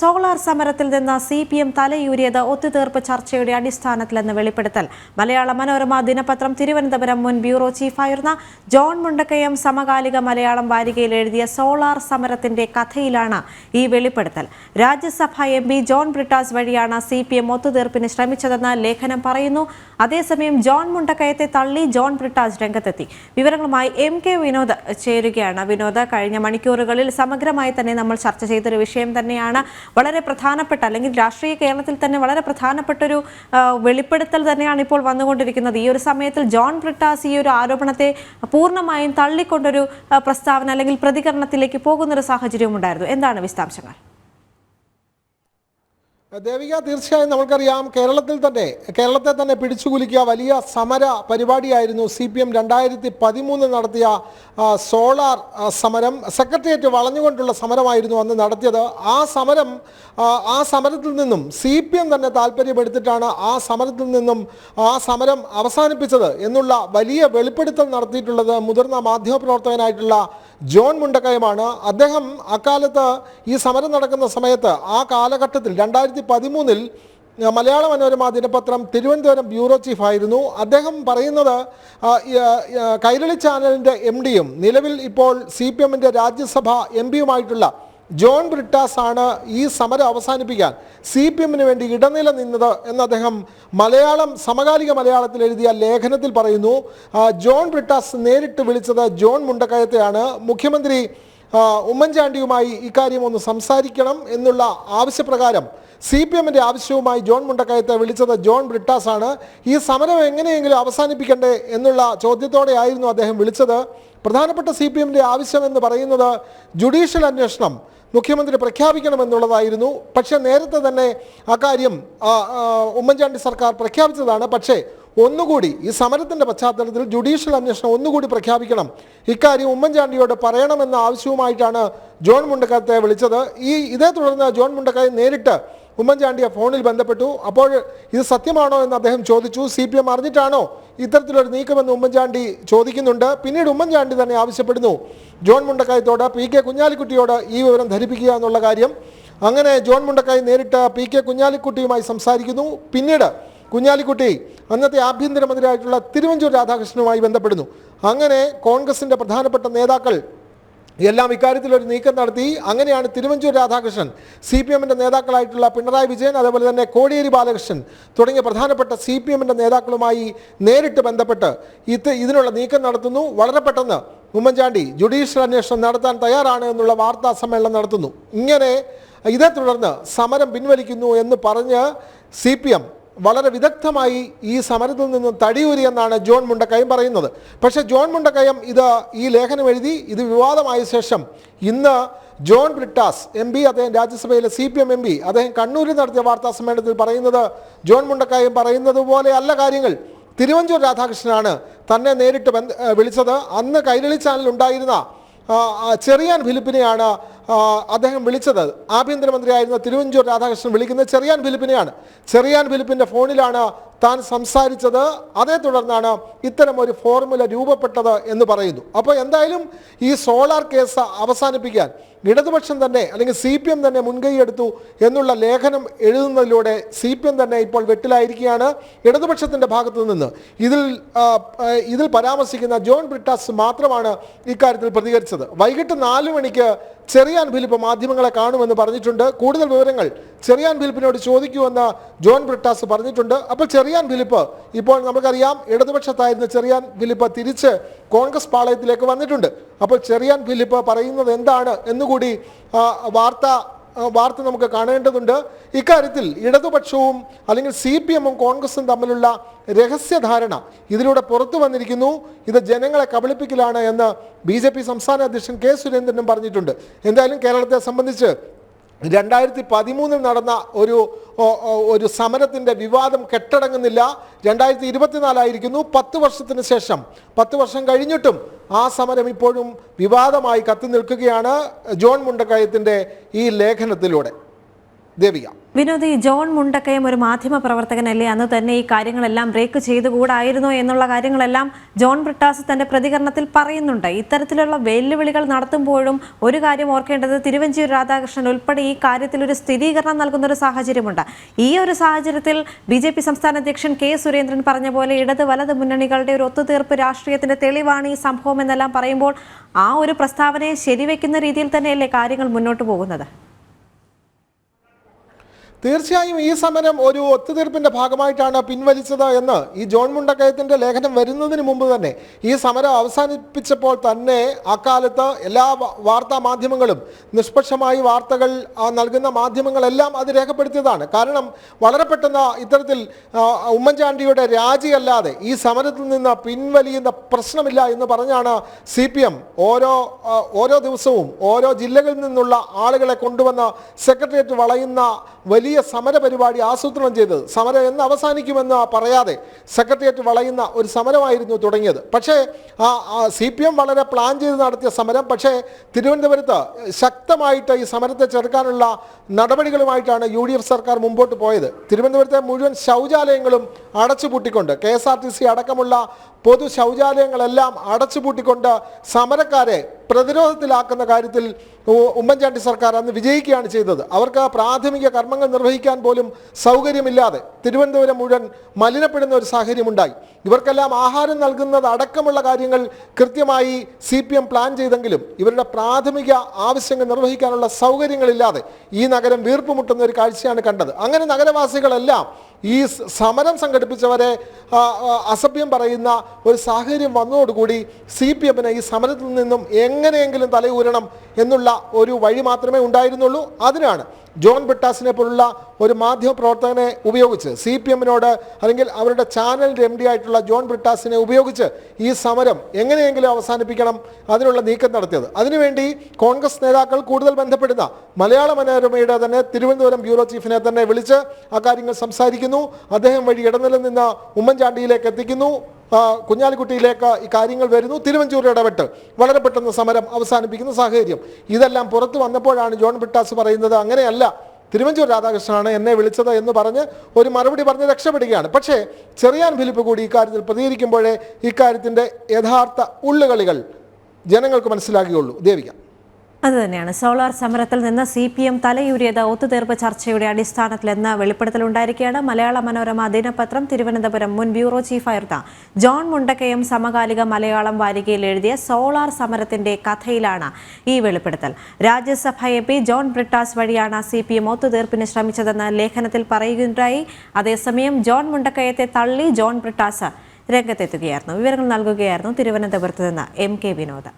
Solar സമരത്തിൽ നിന്ന് CPM തലയൂരിയത് ഒത്തുതീർപ്പ് ചർച്ചയുടെ അടിസ്ഥാനത്തിലെന്ന് വെളിപ്പെടുത്തൽ. മലയാള മനോരമ ദിനപത്രം തിരുവനന്തപുരം മുൻ ബ്യൂറോ ചീഫായിരുന്ന ജോൺ മുണ്ടക്കയം സമകാലിക മലയാളം വാരികയിൽ എഴുതിയ സോളാർ സമരത്തിന്റെ കഥയിലാണ് ഈ വെളിപ്പെടുത്തൽ. രാജ്യസഭ MP ജോൺ ബ്രിട്ടാസ് വഴിയാണ് CPM ഒത്തുതീർപ്പിന് ശ്രമിച്ചതെന്ന് ലേഖനം പറയുന്നു. അതേസമയം ജോൺ മുണ്ടക്കയത്തെ തള്ളി ജോൺ ബ്രിട്ടാസ് രംഗത്തെത്തി. വിവരങ്ങളുമായി MK വിനോദ് ചേരുകയാണ്. വിനോദ്, കഴിഞ്ഞ മണിക്കൂറുകളിൽ സമഗ്രമായി തന്നെ നമ്മൾ ചർച്ച ചെയ്തൊരു വിഷയം തന്നെയാണ്. വളരെ പ്രധാനപ്പെട്ട അല്ലെങ്കിൽ രാഷ്ട്രീയ കേരളത്തിൽ തന്നെ വളരെ പ്രധാനപ്പെട്ടൊരു വെളിപ്പെടുത്തൽ തന്നെയാണ് ഇപ്പോൾ വന്നുകൊണ്ടിരിക്കുന്നത്. ഈ ഒരു സമയത്തിൽ ജോൺ ബ്രിട്ടാസ് ഈ ഒരു ആരോപണത്തെ പൂർണ്ണമായും തള്ളിക്കൊണ്ടൊരു പ്രസ്താവന അല്ലെങ്കിൽ പ്രതികരണത്തിലേക്ക് പോകുന്നൊരു സാഹചര്യവും ഉണ്ടായിരുന്നു. എന്താണ് വിശദാംശങ്ങൾ? ദേവിക, തീർച്ചയായും നമുക്കറിയാം, കേരളത്തെ തന്നെ പിടിച്ചുകുലുക്കിയ വലിയ സമര പരിപാടിയായിരുന്നു CPM 2013 നടത്തിയ സോളാർ സമരം. സെക്രട്ടേറിയറ്റ് വളഞ്ഞുകൊണ്ടുള്ള സമരമായിരുന്നു അന്ന് നടത്തിയത്. ആ സമരത്തിൽ നിന്നും CPM തന്നെ താല്പര്യമെടുത്തിട്ടാണ് ആ സമരം അവസാനിപ്പിച്ചത് എന്നുള്ള വലിയ വെളിപ്പെടുത്തൽ നടത്തിയിട്ടുള്ളത് മുതിർന്ന മാധ്യമപ്രവർത്തകനായിട്ടുള്ള ജോൺ മുണ്ടക്കയമാണ്. അദ്ദേഹം അക്കാലത്ത് ഈ സമരം നടക്കുന്ന സമയത്ത് ആ കാലഘട്ടത്തിൽ 2013 മലയാള മനോരമ ദിനപത്രം തിരുവനന്തപുരം ബ്യൂറോ ചീഫായിരുന്നു. അദ്ദേഹം പറയുന്നത് കൈരളി ചാനലിൻ്റെ MDയും നിലവിൽ ഇപ്പോൾ CPMൻ്റെ രാജ്യസഭ MPയുമായിട്ടുള്ള ജോൺ ബ്രിട്ടാസ് ആണ് ഈ സമരം അവസാനിപ്പിക്കാൻ CPMന് വേണ്ടി ഇടനില നിന്നത് എന്ന് അദ്ദേഹം സമകാലിക മലയാളത്തിൽ എഴുതിയ ലേഖനത്തിൽ പറയുന്നു. ജോൺ ബ്രിട്ടാസ് നേരിട്ട് വിളിച്ചത് ജോൺ മുണ്ടക്കയത്തെയാണ്. മുഖ്യമന്ത്രി ഉമ്മൻചാണ്ടിയുമായി ഇക്കാര്യം ഒന്ന് സംസാരിക്കണം എന്നുള്ള ആവശ്യപ്രകാരം CPMൻ്റെ ആവശ്യവുമായി ജോൺ മുണ്ടക്കയത്തെ വിളിച്ചത് ജോൺ ബ്രിട്ടാസ് ആണ്. ഈ സമരം എങ്ങനെയെങ്കിലും അവസാനിപ്പിക്കണ്ടേ എന്നുള്ള ചോദ്യത്തോടെയായിരുന്നു അദ്ദേഹം വിളിച്ചത്. പ്രധാനപ്പെട്ട CPMൻ്റെ ആവശ്യമെന്ന് പറയുന്നത് ജുഡീഷ്യൽ അന്വേഷണം മുഖ്യമന്ത്രി പ്രഖ്യാപിക്കണമെന്നുള്ളതായിരുന്നു. പക്ഷേ നേരത്തെ തന്നെ അക്കാര്യം ഉമ്മൻചാണ്ടി സർക്കാർ പ്രഖ്യാപിച്ചതാണ്. പക്ഷേ ഒന്നുകൂടി ഈ സമരത്തിൻ്റെ പശ്ചാത്തലത്തിൽ ജുഡീഷ്യൽ അന്വേഷണം ഒന്നുകൂടി പ്രഖ്യാപിക്കണം, ഇക്കാര്യം ഉമ്മൻചാണ്ടിയോട് പറയണമെന്ന ആവശ്യവുമായിട്ടാണ് ജോൺ മുണ്ടക്കയത്തെ വിളിച്ചത്. ഇതേ തുടർന്ന് ജോൺ മുണ്ടക്കയം നേരിട്ട് ഉമ്മൻചാണ്ടിയെ ഫോണിൽ ബന്ധപ്പെട്ടു. അപ്പോൾ ഇത് സത്യമാണോ എന്ന് അദ്ദേഹം ചോദിച്ചു. CPM അറിഞ്ഞിട്ടാണോ ഇത്തരത്തിലൊരു നീക്കമെന്ന് ഉമ്മൻചാണ്ടി ചോദിക്കുന്നുണ്ട്. പിന്നീട് ഉമ്മൻചാണ്ടി തന്നെ ആവശ്യപ്പെടുന്നു ജോൺ മുണ്ടക്കയത്തോട് PK കുഞ്ഞാലിക്കുട്ടിയോട് ഈ വിവരം ധരിപ്പിക്കുക എന്നുള്ള കാര്യം. അങ്ങനെ ജോൺ മുണ്ടക്കയം നേരിട്ട് PK കുഞ്ഞാലിക്കുട്ടിയുമായി സംസാരിക്കുന്നു. പിന്നീട് കുഞ്ഞാലിക്കുട്ടി അന്നത്തെ ആഭ്യന്തരമന്ത്രിയായിട്ടുള്ള തിരുവഞ്ചൂർ രാധാകൃഷ്ണനുമായി ബന്ധപ്പെടുന്നു. അങ്ങനെ കോൺഗ്രസിൻ്റെ പ്രധാനപ്പെട്ട നേതാക്കൾ എല്ലാം ഇക്കാര്യത്തിലൊരു നീക്കം നടത്തി. അങ്ങനെയാണ് തിരുവഞ്ചൂർ രാധാകൃഷ്ണൻ CPMൻ്റെ നേതാക്കളായിട്ടുള്ള പിണറായി വിജയൻ, അതേപോലെ തന്നെ കോടിയേരി ബാലകൃഷ്ണൻ തുടങ്ങിയ പ്രധാനപ്പെട്ട CPMൻ്റെ നേതാക്കളുമായി നേരിട്ട് ബന്ധപ്പെട്ട് ഇതിനുള്ള നീക്കം നടത്തുന്നു. വളരെ പെട്ടെന്ന് ഉമ്മൻചാണ്ടി ജുഡീഷ്യൽ അന്വേഷണം നടത്താൻ തയ്യാറാണ് എന്നുള്ള വാർത്താ സമ്മേളനം നടത്തുന്നു. ഇതേ തുടർന്ന് സമരം പിൻവലിക്കുന്നു എന്ന് പറഞ്ഞ് CPM വളരെ വിദഗ്ധമായി ഈ സമരത്തിൽ നിന്നും തടിയൂരിയെന്നാണ് ജോൺ മുണ്ടക്കയം പറയുന്നത്. പക്ഷേ ജോൺ മുണ്ടക്കയം ഈ ലേഖനം എഴുതി ഇത് വിവാദമായ ശേഷം ഇന്ന് ജോൺ ബ്രിട്ടാസ് MP, അദ്ദേഹം രാജ്യസഭയിലെ CPM MP, അദ്ദേഹം കണ്ണൂരിൽ നടത്തിയ വാർത്താ സമ്മേളനത്തിൽ പറയുന്നത് ജോൺ മുണ്ടക്കയം പറയുന്നത് പോലെ അല്ല കാര്യങ്ങൾ. തിരുവഞ്ചൂർ രാധാകൃഷ്ണനാണ് തന്നെ നേരിട്ട് വിളിച്ചത്. അന്ന് കൈരളി ചാനൽ ഉണ്ടായിരുന്ന ചെറിയാൻ ഫിലിപ്പിനെയാണ് അദ്ദേഹം വിളിച്ചത്. ആഭ്യന്തരമന്ത്രിയായിരുന്ന തിരുവഞ്ചൂർ രാധാകൃഷ്ണൻ വിളിക്കുന്നത് ചെറിയാൻ ഫിലിപ്പിനെയാണ്. ചെറിയാൻ ഫിലിപ്പിൻ്റെ ഫോണിലാണ് താൻ സംസാരിച്ചത്. അതേ തുടർന്നാണ് ഇത്തരം ഒരു ഫോർമുല രൂപപ്പെട്ടത് എന്ന് പറയുന്നു. അപ്പോൾ എന്തായാലും ഈ സോളാർ കേസ് അവസാനിപ്പിക്കാൻ ഇടതുപക്ഷം തന്നെ അല്ലെങ്കിൽ CPM തന്നെ മുൻകൈയെടുത്തു എന്നുള്ള ലേഖനം എഴുതുന്നതിലൂടെ CPM തന്നെ ഇപ്പോൾ വെട്ടിലായിരിക്കുകയാണ്. ഇടതുപക്ഷത്തിൻ്റെ ഭാഗത്തു നിന്ന് ഇതിൽ പരാമർശിക്കുന്ന ജോൺ ബ്രിട്ടാസ് മാത്രമാണ് ഇക്കാര്യത്തിൽ പ്രതികരിച്ചത്. വൈകിട്ട് 4 മണിക്ക് ചെറിയാൻ ഫിലിപ്പ് മാധ്യമങ്ങളെ കാണുമെന്ന് പറഞ്ഞിട്ടുണ്ട്. കൂടുതൽ വിവരങ്ങൾ ചെറിയാൻ ഫിലിപ്പിനോട് ചോദിക്കുമെന്ന് ജോൺ ബ്രിട്ടാസ് പറഞ്ഞിട്ടുണ്ട്. അപ്പോൾ ചെറിയാൻ ഫിലിപ്പ് ഇപ്പോൾ നമുക്കറിയാം ഇടതുപക്ഷത്തായിരുന്ന ചെറിയാൻ ഫിലിപ്പ് തിരിച്ച് കോൺഗ്രസ് പാളയത്തിലേക്ക് വന്നിട്ടുണ്ട്. അപ്പോൾ ചെറിയാൻ ഫിലിപ്പ് പറയുന്നത് എന്താണ് എന്നുകൂടി വാർത്ത നമുക്ക് കാണേണ്ടതുണ്ട്. ഇക്കാര്യത്തിൽ ഇടതുപക്ഷവും അല്ലെങ്കിൽ CPMും കോൺഗ്രസും തമ്മിലുള്ള രഹസ്യധാരണ ഇതിലൂടെ പുറത്തു വന്നിരിക്കുന്നു. ഇത് ജനങ്ങളെ കബളിപ്പിക്കലാണ് എന്ന് BJP സംസ്ഥാന അധ്യക്ഷൻ K സുരേന്ദ്രനും പറഞ്ഞിട്ടുണ്ട്. എന്തായാലും കേരളത്തെ സംബന്ധിച്ച് 2013 നടന്ന ഒരു സമരത്തിൻ്റെ വിവാദം കെട്ടടങ്ങുന്നില്ല. 2024 ആയിരിക്കുന്നു. 10 വർഷത്തിന് ശേഷം 10 വർഷം കഴിഞ്ഞിട്ടും ആ സമരം ഇപ്പോഴും വിവാദമായി കത്തി നിൽക്കുകയാണ് ജോൺ മുണ്ടക്കയത്തിൻ്റെ ഈ ലേഖനത്തിലൂടെ. ദേവിക. വിനോദ്, ജോൺ മുണ്ടക്കയം ഒരു മാധ്യമ പ്രവർത്തകനല്ലേ? അന്ന് തന്നെ ഈ കാര്യങ്ങളെല്ലാം ബ്രേക്ക് ചെയ്തുകൂടായിരുന്നോ എന്നുള്ള കാര്യങ്ങളെല്ലാം ജോൺ ബ്രിട്ടാസ് തന്റെ പ്രതികരണത്തിൽ പറയുന്നുണ്ട്. ഇത്തരത്തിലുള്ള വെല്ലുവിളികൾ നടത്തുമ്പോഴും ഒരു കാര്യം ഓർക്കേണ്ടത്, തിരുവഞ്ചൂർ രാധാകൃഷ്ണൻ ഉൾപ്പെടെ ഈ കാര്യത്തിൽ ഒരു സ്ഥിരീകരണം നൽകുന്ന ഒരു സാഹചര്യമുണ്ട്. ഈ ഒരു സാഹചര്യത്തിൽ BJP സംസ്ഥാന അധ്യക്ഷൻ K. സുരേന്ദ്രൻ പറഞ്ഞ പോലെ ഇടത് വലത് മുന്നണികളുടെ ഒരു ഒത്തുതീർപ്പ് രാഷ്ട്രീയത്തിന്റെ തെളിവാണ് ഈ സംഭവം എന്നെല്ലാം പറയുമ്പോൾ ആ ഒരു പ്രസ്താവനയെ ശരിവെക്കുന്ന രീതിയിൽ തന്നെയല്ലേ കാര്യങ്ങൾ മുന്നോട്ട് പോകുന്നത്? തീർച്ചയായും ഈ സമരം ഒരു ഒത്തുതീർപ്പിന്റെ ഭാഗമായിട്ടാണ് പിൻവലിച്ചത് എന്ന് ഈ ജോൺ മുണ്ടക്കയത്തിന്റെ ലേഖനം വരുന്നതിന് മുമ്പ് തന്നെ, ഈ സമരം അവസാനിപ്പിച്ചപ്പോൾ തന്നെ അക്കാലത്ത് എല്ലാ വാർത്താ മാധ്യമങ്ങളും, നിഷ്പക്ഷമായി വാർത്തകൾ നൽകുന്ന മാധ്യമങ്ങളെല്ലാം അത് രേഖപ്പെടുത്തിയതാണ്. കാരണം വളരെ പെട്ടെന്ന് ഇത്തരത്തിൽ ഉമ്മൻചാണ്ടിയുടെ രാജിയല്ലാതെ ഈ സമരത്തിൽ നിന്ന് പിൻവലിയുന്ന പ്രശ്നമില്ല എന്ന് പറഞ്ഞാണ് CPM ഓരോ ദിവസവും ഓരോ ജില്ലകളിൽ നിന്നുള്ള ആളുകളെ കൊണ്ടുവന്ന് സെക്രട്ടേറിയറ്റ് വളയുന്ന വലിയ സമര പരിപാടി ആസൂത്രണം ചെയ്തത്. സമരം എന്ന് അവസാനിക്കുമെന്ന് പറയാതെ സെക്രട്ടേറിയറ്റ് വളയുന്ന ഒരു സമരമായിരുന്നു തുടങ്ങിയത്. പക്ഷേ CPM വളരെ പ്ലാൻ ചെയ്ത് നടത്തിയ സമരം. പക്ഷേ തിരുവനന്തപുരത്ത് ശക്തമായിട്ട് ഈ സമരത്തെ ചെറുക്കാനുള്ള നടപടികളുമായിട്ടാണ് UDF സർക്കാർ മുമ്പോട്ട് പോയത്. തിരുവനന്തപുരത്തെ മുഴുവൻ ശൗചാലയങ്ങളും അടച്ചുപൂട്ടിക്കൊണ്ട്, KSRTC അടക്കമുള്ള പൊതു ശൗചാലയങ്ങളെല്ലാം അടച്ചുപൂട്ടിക്കൊണ്ട് സമരക്കാരെ പ്രതിരോധത്തിലാക്കുന്ന കാര്യത്തിൽ ഉമ്മൻചാണ്ടി സർക്കാർ അന്ന് വിജയിക്കുകയാണ് ചെയ്തത്. അവർക്ക് പ്രാഥമിക കർമ്മങ്ങൾ നിർവഹിക്കാൻ പോലും സൗകര്യമില്ലാതെ തിരുവനന്തപുരം മുഴുവൻ മലിനപ്പെടുന്ന ഒരു സാഹചര്യമുണ്ടായി. ഇവർക്കെല്ലാം ആഹാരം നൽകുന്നത് അടക്കമുള്ള കാര്യങ്ങൾ കൃത്യമായി CPM പ്ലാൻ ചെയ്തെങ്കിലും ഇവരുടെ പ്രാഥമിക ആവശ്യങ്ങൾ നിർവഹിക്കാനുള്ള സൗകര്യങ്ങളില്ലാതെ ഈ നഗരം വീർപ്പുമുട്ടുന്ന ഒരു കാഴ്ചയാണ് കണ്ടത്. അങ്ങനെ നഗരവാസികളെല്ലാം ഈ സമരം സംഘടിപ്പിച്ചവരെ അസഭ്യം പറയുന്ന ഒരു സാഹചര്യം വന്നതോടുകൂടി CPMന് ഈ സമരത്തിൽ നിന്നും എങ്ങനെയെങ്കിലും തലയൂരണം എന്നുള്ള ഒരു വഴി മാത്രമേ ഉണ്ടായിരുന്നുള്ളൂ. അതിനാണ് ജോൺ ബ്രിട്ടാസിനെ പോലുള്ള ഒരു മാധ്യമ പ്രവർത്തകനെ ഉപയോഗിച്ച്, CPMനോട് അല്ലെങ്കിൽ അവരുടെ ചാനലിൻ്റെ MD ആയിട്ടുള്ള ജോൺ ബ്രിട്ടാസിനെ ഉപയോഗിച്ച് ഈ സമരം എങ്ങനെയെങ്കിലും അവസാനിപ്പിക്കണം അതിനുള്ള നീക്കം നടത്തിയത്. അതിനുവേണ്ടി കോൺഗ്രസ് നേതാക്കൾ കൂടുതൽ ബന്ധപ്പെടുന്ന മലയാള മനോരമയുടെ തന്നെ തിരുവനന്തപുരം ബ്യൂറോ ചീഫിനെ തന്നെ വിളിച്ച് അക്കാര്യങ്ങൾ സംസാരിക്കുന്നു. അദ്ദേഹം വഴി ഇടനില നിന്ന് ഉമ്മൻചാണ്ടിയിലേക്ക് എത്തിക്കുന്നു, കുഞ്ഞാലിക്കുട്ടിയിലേക്ക് ഈ കാര്യങ്ങൾ വരുന്നു. തിരുവഞ്ചൂർ ഇടപെട്ട് വളരെ പെട്ടെന്ന് സമരം അവസാനിപ്പിക്കുന്ന സാഹചര്യം. ഇതെല്ലാം പുറത്തു വന്നപ്പോഴാണ് ജോൺ ബ്രിട്ടാസ് പറയുന്നത്, അങ്ങനെയല്ല, തിരുവഞ്ചൂർ രാധാകൃഷ്ണനാണ് എന്നെ വിളിച്ചത് എന്ന് പറഞ്ഞ് ഒരു മറുപടി പറഞ്ഞ് രക്ഷപ്പെടുകയാണ്. പക്ഷേ ചെറിയാൻ ഫിലിപ്പ് കൂടി ഇക്കാര്യത്തിൽ പ്രതികരിക്കുമ്പോഴേ ഇക്കാര്യത്തിൻ്റെ യഥാർത്ഥ ഉള്ളുകളികൾ ജനങ്ങൾക്ക് മനസ്സിലാകുകയുള്ളൂ. ദേവിക. അതുതന്നെയാണ്, സോളാർ സമരത്തിൽ നിന്ന് CPM തലയൂരിയത് ഒത്തുതീർപ്പ് ചർച്ചയുടെ അടിസ്ഥാനത്തിലെന്ന വെളിപ്പെടുത്തലുണ്ടായിരിക്കുകയാണ്. മലയാള മനോരമ ദിനപത്രം തിരുവനന്തപുരം മുൻ ബ്യൂറോ ചീഫായിരുന്ന ജോൺ മുണ്ടക്കയം സമകാലിക മലയാളം വാരികയിൽ എഴുതിയ സോളാർ സമരത്തിന്റെ കഥയിലാണ് ഈ വെളിപ്പെടുത്തൽ. രാജ്യസഭ MP ജോൺ ബ്രിട്ടാസ് വഴിയാണ് CPM ഒത്തുതീർപ്പിന് ശ്രമിച്ചതെന്ന് ലേഖനത്തിൽ പറയുകയുണ്ടായി. അതേസമയം ജോൺ മുണ്ടക്കയത്തെ തള്ളി ജോൺ ബ്രിട്ടാസ് രംഗത്തെത്തുകയായിരുന്നു. വിവരങ്ങൾ നൽകുകയായിരുന്നു തിരുവനന്തപുരത്ത് നിന്ന് MK വിനോദ്.